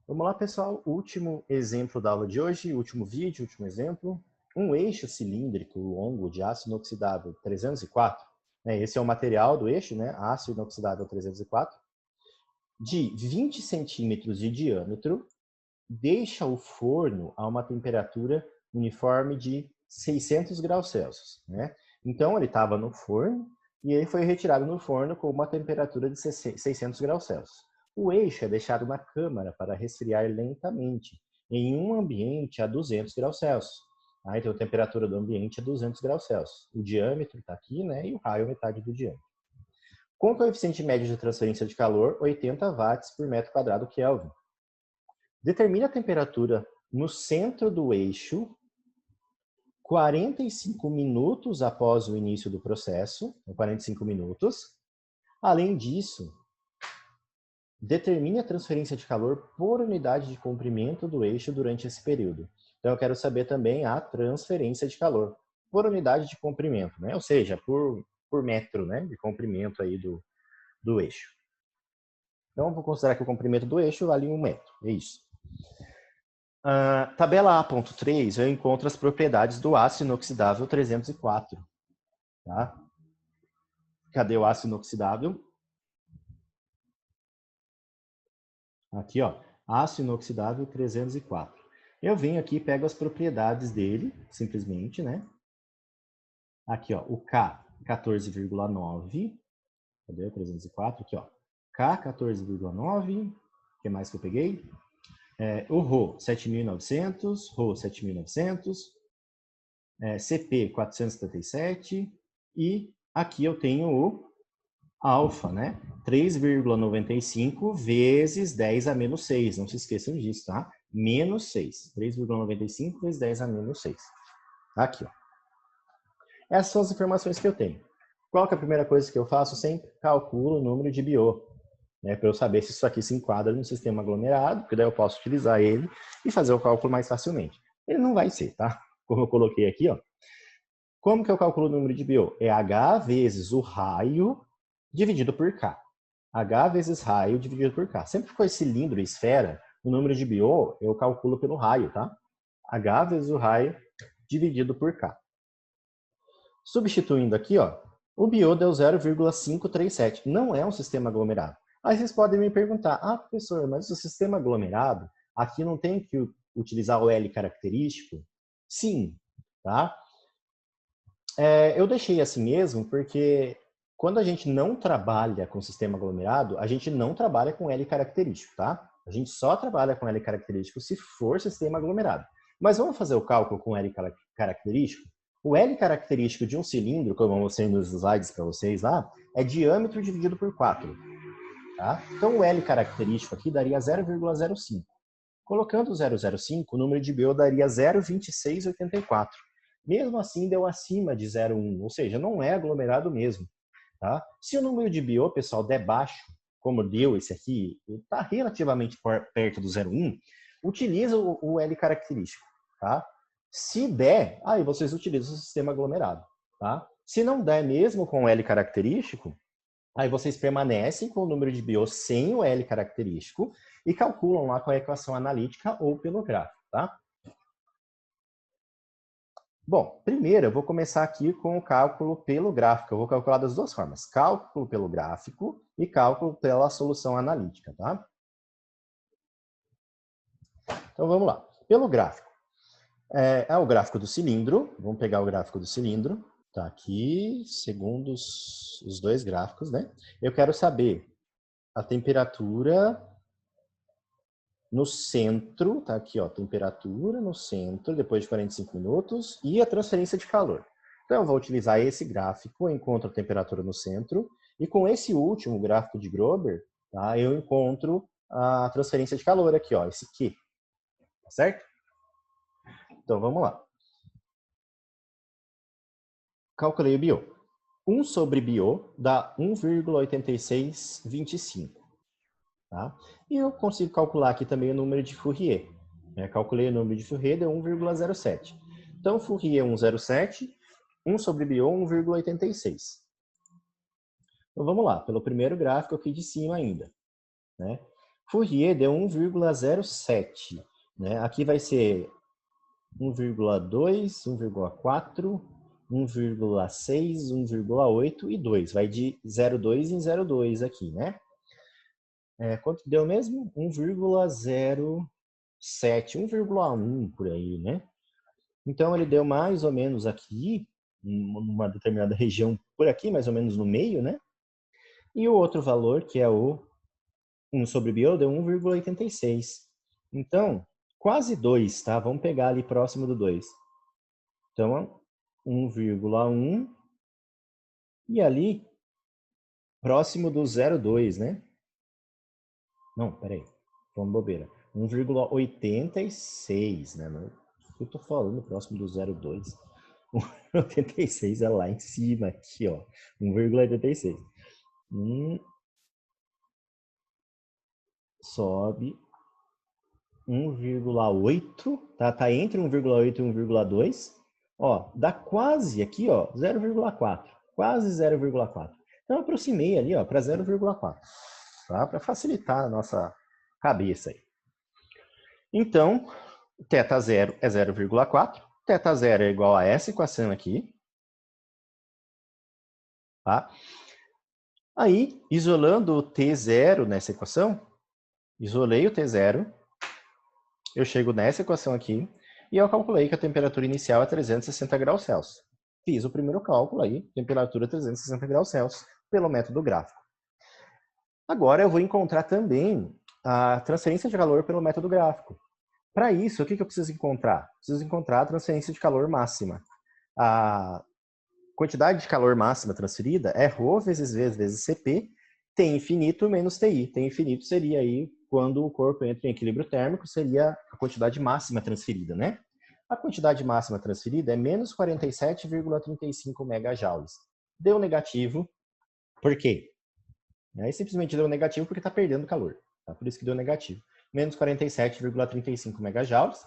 Vamos lá, pessoal. Último exemplo da aula de hoje, último vídeo, último exemplo. Um eixo cilíndrico longo de aço inoxidável 304. Esse é o material do eixo, né? Aço inoxidável 304. De 20 centímetros de diâmetro, deixa o forno a uma temperatura uniforme de 600 graus Celsius, né? Então, ele estava no forno e ele foi retirado no forno com uma temperatura de 600 graus Celsius. O eixo é deixado na câmara para resfriar lentamente em um ambiente a 200 graus Celsius. Então, a temperatura do ambiente é 200 graus Celsius. O diâmetro está aqui, né? E o raio é metade do diâmetro. Com o coeficiente médio de transferência de calor, 80 watts por metro quadrado Kelvin. Determine a temperatura no centro do eixo 45 minutos após o início do processo, 45 minutos. Além disso, determine a transferência de calor por unidade de comprimento do eixo durante esse período. Então, eu quero saber também a transferência de calor por unidade de comprimento, né? Ou seja, por metro, né, de comprimento aí do eixo. Então, vou considerar que o comprimento do eixo vale 1 metro. É isso. Tabela A.3, eu encontro as propriedades do aço inoxidável 304. Tá? Cadê o aço inoxidável? Aqui, ó, aço inoxidável 304. Eu venho aqui e pego as propriedades dele, simplesmente, né? Aqui, ó, o K, 14,9. Cadê o 304? Aqui, ó. K, 14,9. O que mais que eu peguei? O Rho, 7.900. Rho, 7.900. CP, 477. E aqui eu tenho o alfa, né? 3,95 vezes 10 a menos 6. Não se esqueçam disso, tá? Menos 6. 3,95 vezes 10 a menos 6. Aqui, ó. Essas são as informações que eu tenho. Qual que é a primeira coisa que eu faço? Sempre calculo o número de Biot, né? Para eu saber se isso aqui se enquadra no sistema aglomerado, porque daí eu posso utilizar ele e fazer o cálculo mais facilmente. Ele não vai ser, tá? Como eu coloquei aqui, ó. Como que eu calculo o número de Biot? É H vezes o raio dividido por K. H vezes raio dividido por K. Sempre que for cilindro e esfera, o número de Biot eu calculo pelo raio, tá? H vezes o raio dividido por K. Substituindo aqui, ó, o Biot deu 0,537. Não é um sistema aglomerado. Aí vocês podem me perguntar, professor, mas o sistema aglomerado, aqui não tem que utilizar o L característico? Sim, tá? Eu deixei assim mesmo porque quando a gente não trabalha com sistema aglomerado, a gente não trabalha com L característico, tá? A gente só trabalha com L característico se for sistema aglomerado. Mas vamos fazer o cálculo com L característico? O L característico de um cilindro, como eu mostrei nos slides para vocês lá, é diâmetro dividido por 4. Tá? Então, o L característico aqui daria 0,05. Colocando o 0,05, o número de Biot daria 0,2684. Mesmo assim, deu acima de 0,1, ou seja, não é aglomerado mesmo. Tá? Se o número de Biot, pessoal, der baixo, como deu esse aqui, está relativamente perto do 0,1, utiliza o L característico. Tá? Se der, aí vocês utilizam o sistema aglomerado. Tá? Se não der mesmo com o L característico, aí vocês permanecem com o número de Biot sem o L característico e calculam lá com a equação analítica ou pelo gráfico, tá? Bom, primeiro eu vou começar aqui com o cálculo pelo gráfico. Eu vou calcular das duas formas, cálculo pelo gráfico e cálculo pela solução analítica, tá? Então vamos lá. Pelo gráfico. É o gráfico do cilindro. Vamos pegar o gráfico do cilindro. Tá aqui, segundo os dois gráficos, né? Eu quero saber a temperatura no centro, tá aqui, ó, temperatura no centro, depois de 45 minutos, e a transferência de calor. Então, eu vou utilizar esse gráfico, eu encontro a temperatura no centro, e com esse último gráfico de Grober, tá, eu encontro a transferência de calor aqui, ó, esse Q, tá certo? Então, vamos lá. Calculei o Biot. 1 sobre Biot dá 1,8625. Tá? E eu consigo calcular aqui também o número de Fourier. Calculei o número de Fourier, deu 1,07. Então, Fourier 1,07, 1 sobre Biot 1,86. Então, vamos lá, pelo primeiro gráfico aqui de cima ainda. Né? Fourier deu 1,07, né? Aqui vai ser 1,2, 1,4, 1,6, 1,8 e 2. Vai de 0,2 em 0,2 aqui, né? Quanto deu mesmo? 1,07, 1,1 por aí, né? Então, ele deu mais ou menos aqui, numa determinada região por aqui, mais ou menos no meio, né? E o outro valor, que é o 1 sobre BO, deu 1,86. Então, quase 2, tá? Vamos pegar ali próximo do 2. Então, 1,1 e ali próximo do 0,2, né? Não, peraí. Vamos bobeira. 1,86, né? Eu tô falando próximo do 0,2. 1,86 é lá em cima, aqui, ó. 1,86. Sobe 1,8, tá? Tá entre 1,8 e 1,2. Ó, dá quase aqui, ó, 0,4. Quase 0,4. Então, eu aproximei ali, ó, para 0,4. Tá? Para facilitar a nossa cabeça aí. Então, θ0 é 0,4. θ0 é igual a essa equação aqui. Tá? Aí, isolando o T0 nessa equação, isolei o T0, eu chego nessa equação aqui, e eu calculei que a temperatura inicial é 360 graus Celsius. Fiz o primeiro cálculo aí, temperatura 360 graus Celsius, pelo método gráfico. Agora eu vou encontrar também a transferência de calor pelo método gráfico. Para isso, o que eu preciso encontrar? Preciso encontrar a transferência de calor máxima. A quantidade de calor máxima transferida é ρ vezes V vezes Cp, T infinito menos Ti. T infinito seria aí, quando o corpo entra em equilíbrio térmico, seria a quantidade máxima transferida, né? A quantidade máxima transferida é menos 47,35 megajoules. Deu negativo, por quê? Aí simplesmente deu negativo porque está perdendo calor. Tá? Por isso que deu negativo. Menos 47,35 megajoules.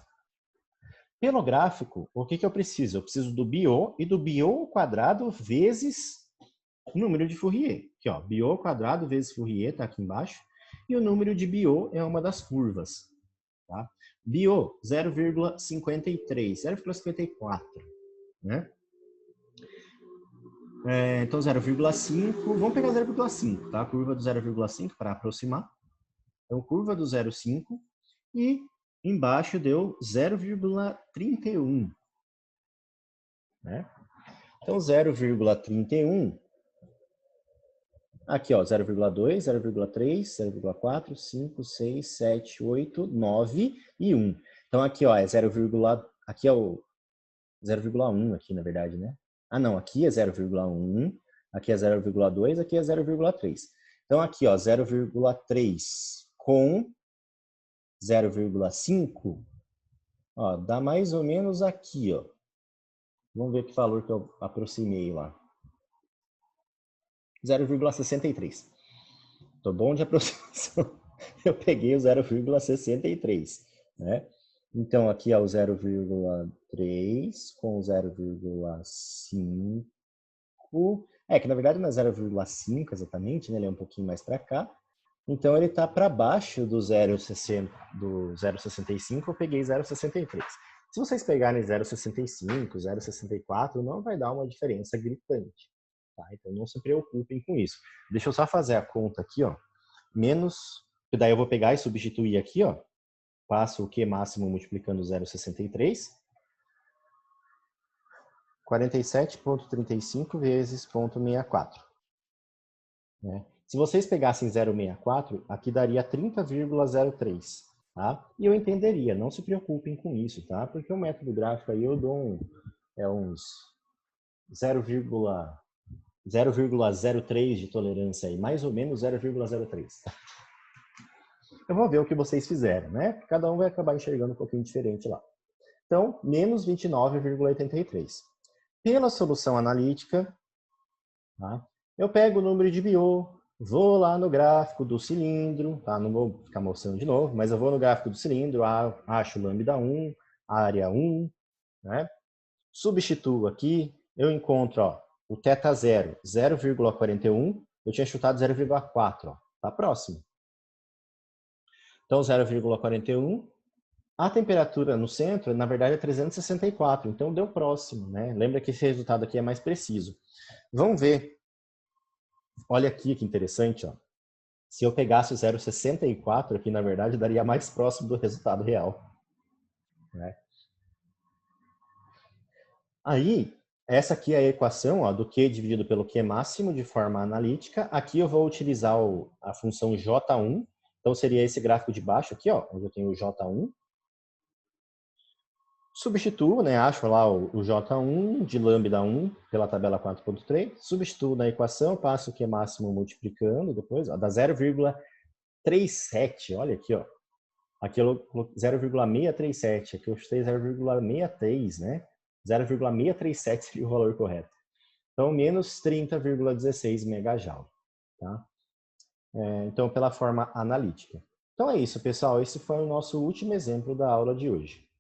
Pelo gráfico, o que eu preciso? Eu preciso do BO e do BO ao quadrado vezes o número de Fourier. Aqui, ó, BO ao quadrado vezes Fourier, está aqui embaixo. E o número de BO é uma das curvas. Tá? BO, 0,53, 0,54. Né? Então, 0,5. Vamos pegar 0,5, tá? A curva do 0,5 para aproximar. Então, curva do 0,5 e embaixo deu 0,31. Né? Então, 0,31, aqui, ó, 0,2, 0,3, 0,4, 5, 6, 7, 8, 9 e 1. Então, aqui, ó, é 0, aqui é o 0,1 aqui, na verdade, né? Ah, não, aqui é 0,1, aqui é 0,2, aqui é 0,3. Então, aqui, ó, 0,3 com 0,5, ó, dá mais ou menos aqui, ó. Vamos ver que valor que eu aproximei lá. 0,63. Tô bom de aproximação. Eu peguei o 0,63, né? Então, aqui é o 0,3 com 0,5. Que na verdade não é 0,5 exatamente, né? Ele é um pouquinho mais para cá. Então, ele está para baixo do 0,65, eu peguei 0,63. Se vocês pegarem 0,65, 0,64, não vai dar uma diferença gritante. Tá? Então, não se preocupem com isso. Deixa eu só fazer a conta aqui, ó. Menos, que daí eu vou pegar e substituir aqui, ó. Passo o Q máximo multiplicando 0,63. 47,35 vezes 0,64. Né? Se vocês pegassem 0,64, aqui daria 30,03. Tá? E eu entenderia, não se preocupem com isso, tá? Porque o método gráfico aí eu dou uns 0,03 de tolerância aí, mais ou menos 0,03. Eu vou ver o que vocês fizeram, né? Cada um vai acabar enxergando um pouquinho diferente lá. Então, menos 29,83. Pela solução analítica, tá? Eu pego o número de BO, vou lá no gráfico do cilindro, tá? Não vou ficar mostrando de novo, mas eu vou no gráfico do cilindro, acho lambda 1, área 1, né? Substituo aqui, eu encontro, ó, o θ0, 0,41, eu tinha chutado 0,4, ó, tá próximo. Então, 0,41. A temperatura no centro, na verdade, é 364, então deu próximo, né? Lembra que esse resultado aqui é mais preciso. Vamos ver. Olha aqui que interessante, ó. Se eu pegasse o 0,64 aqui, na verdade, daria mais próximo do resultado real, né? Aí, essa aqui é a equação, ó, do Q dividido pelo Q máximo de forma analítica. Aqui eu vou utilizar a função J1. Então, seria esse gráfico de baixo aqui, ó, onde eu tenho o J1. Substituo, né, acho lá o J1 de lambda 1 pela tabela 4.3. Substituo na equação, passo o Q máximo multiplicando depois, ó, dá 0,37. Olha aqui, ó. Aqui eu 0,637, aqui eu chutei 0,63, né? 0,637 seria o valor correto. Então, menos 30,16 megajoule, tá? Então, pela forma analítica. Então é isso, pessoal. Esse foi o nosso último exemplo da aula de hoje.